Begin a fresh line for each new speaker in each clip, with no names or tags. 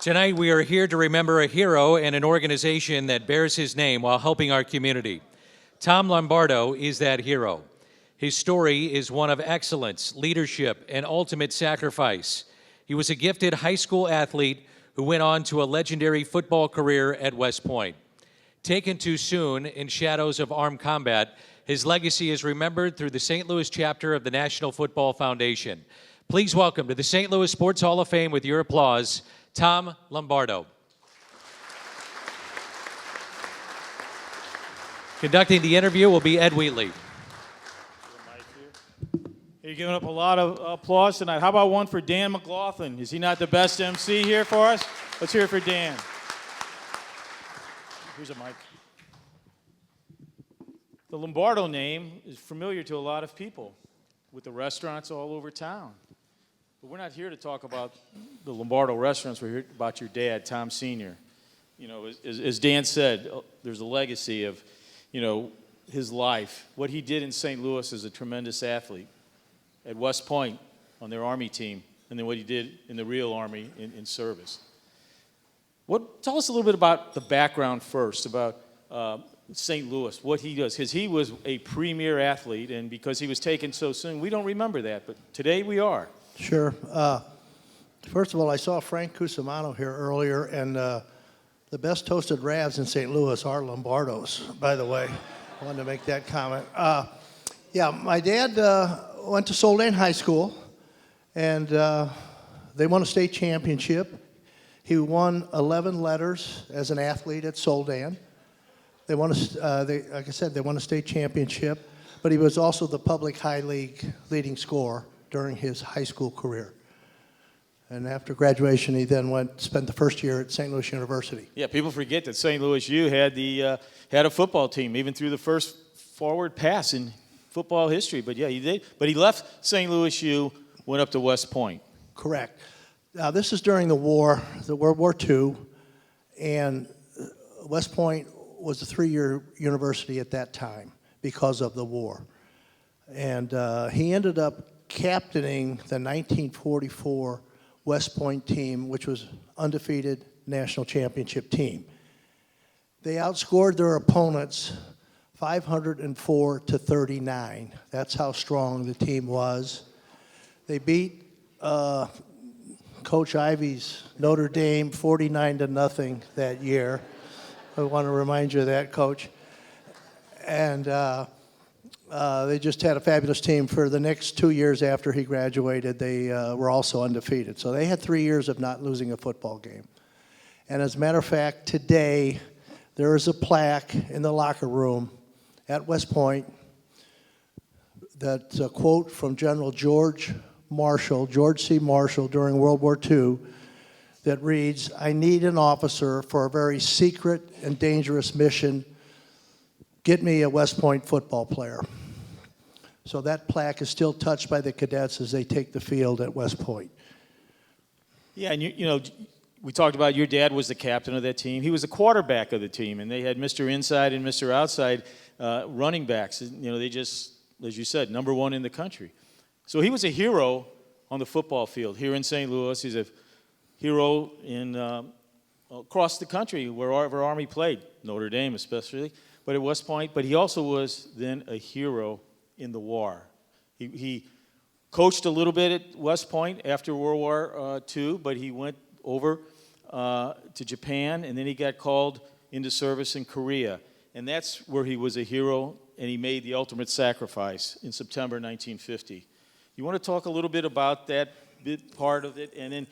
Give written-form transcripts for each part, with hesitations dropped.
Tonight we are here to remember a hero and an organization that bears his name while helping our community. Tom Lombardo is that hero. His story is one of excellence, leadership, and ultimate sacrifice. He was a gifted high school athlete who went on to a legendary football career at West Point. Taken too soon in shadows of armed combat, his legacy is remembered through the St. Louis chapter of the National Football Foundation. Please welcome to the St. Louis Sports Hall of Fame with your applause, Tom Lombardo. Conducting the interview will be Ed Wheatley.
You're giving up a lot of applause tonight. How about one for Dan McLaughlin? Is he not the best MC here for us? Let's hear it for Dan. Here's a mic. The Lombardo name is familiar to a lot of people with the restaurants all over town. But we're not here to talk about the Lombardo restaurants. We're here about your dad, Tom Sr. You know, as Dan said, there's a legacy of, his life. What he did in St. Louis as a tremendous athlete. At West Point on their Army team, and then what he did in the real Army in service. Tell us a little bit about the background first, about St. Louis, what he does, because he was a premier athlete, and because he was taken so soon, we don't remember that, but today we are.
Sure. First of all, I saw Frank Cusimano here earlier, and the best toasted ravs in St. Louis are Lombardos, by the way. I wanted to make that comment. My dad went to Soldan High School, and they won a state championship. He won 11 letters as an athlete at Soldan. They won like I said, they won a state championship, but he was also the public high league leading scorer during his high school career. And after graduation, he then spent the first year at St. Louis University.
Yeah, people forget that St. Louis U had a football team, even through the first forward pass in football history. But yeah, he did. But he left St. Louis U, went up to West Point.
Correct. Now, this is during the war, the World War II, and West Point was a 3-year university at that time because of the war. And he ended up captaining the 1944 West Point team, which was undefeated national championship team. They outscored their opponents 504 to 39. That's how strong the team was. They beat Coach Ivy's Notre Dame 49 to nothing that year. I want to remind you of that, Coach. And they just had a fabulous team. For the next 2 years after he graduated, they were also undefeated. So they had 3 years of not losing a football game. And as a matter of fact, today there is a plaque in the locker room at West Point that's a quote from General George C. Marshall during World War II that reads, "I need an officer for a very secret and dangerous mission. Get me a West Point football player." So that plaque is still touched by the cadets as they take the field at West Point.
Yeah, and we talked about your dad was the captain of that team. He was the quarterback of the team, and they had Mr. Inside and Mr. Outside running backs. They just, as you said, number one in the country. So he was a hero on the football field here in St. Louis. He's a hero across the country wherever Army played, Notre Dame especially, but at West Point. But he also was then a hero in the war. He coached a little bit at West Point after World War II, but he went over to Japan, and then he got called into service in Korea. And that's where he was a hero, and he made the ultimate sacrifice in September 1950. You want to talk a little bit about that part of it? And then,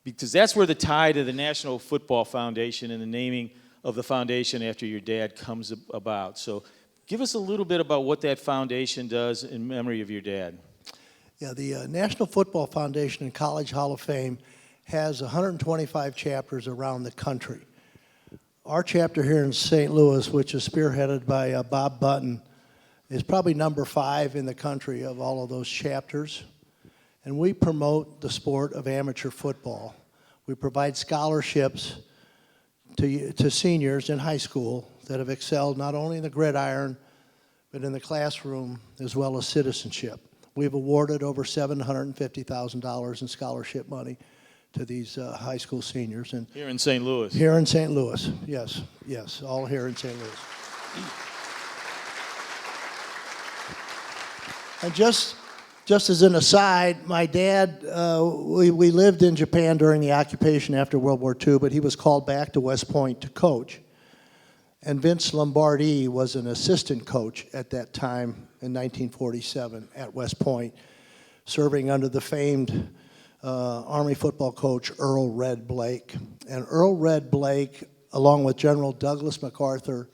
because that's where the tie to the National Football Foundation and the naming of the foundation after your dad comes about. So give us a little bit about what that foundation does in memory of your dad.
Yeah, the National Football Foundation and College Hall of Fame has 125 chapters around the country. Our chapter here in St. Louis, which is spearheaded by Bob Button, is probably number 5 in the country of all of those chapters. And we promote the sport of amateur football. We provide scholarships to seniors in high school that have excelled not only in the gridiron, but in the classroom as well as citizenship. We've awarded over $750,000 in scholarship money to these high school seniors. And
Here in St. Louis.
here in St. Louis, yes, yes, all here in St. Louis. And just as an aside, my dad, we lived in Japan during the occupation after World War II, but he was called back to West Point to coach. And Vince Lombardi was an assistant coach at that time in 1947 at West Point, serving under the famed Army football coach Earl Red Blake. And Earl Red Blake, along with General Douglas MacArthur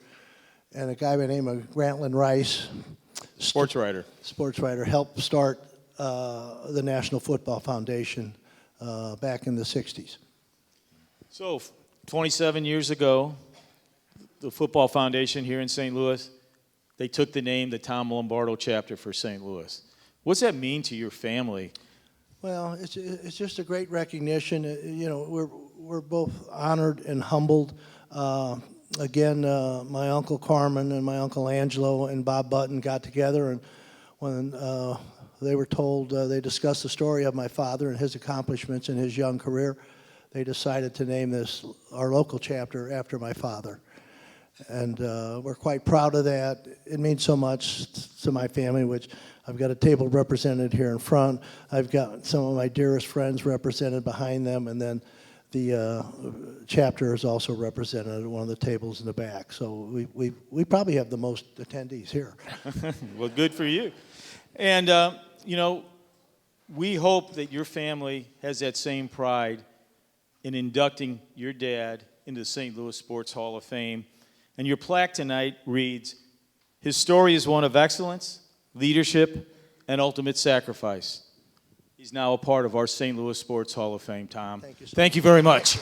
and a guy by the name of Grantland Rice,
Sports writer,
helped start the National Football Foundation back in the 60s.
So, 27 years ago, the Football Foundation here in St. Louis, they took the name, the Tom Lombardo chapter for St. Louis. What's that mean to your family?
Well, it's just a great recognition. You know, we're both honored and humbled. Again, my Uncle Carmen and my Uncle Angelo and Bob Button got together, and when they were told, they discussed the story of my father and his accomplishments in his young career, they decided to name this, our local chapter, after my father. And we're quite proud of that. It means so much to my family, which I've got a table represented here in front. I've got some of my dearest friends represented behind them, and then the chapter is also represented at one of the tables in the back. So we probably have the most attendees here.
Well, good for you. And, you know, we hope that your family has that same pride in inducting your dad into the St. Louis Sports Hall of Fame. And your plaque tonight reads, "His story is one of excellence, leadership, and ultimate sacrifice." He's now a part of our St. Louis Sports Hall of Fame, Tom.
Thank you, sir.
Thank you very much.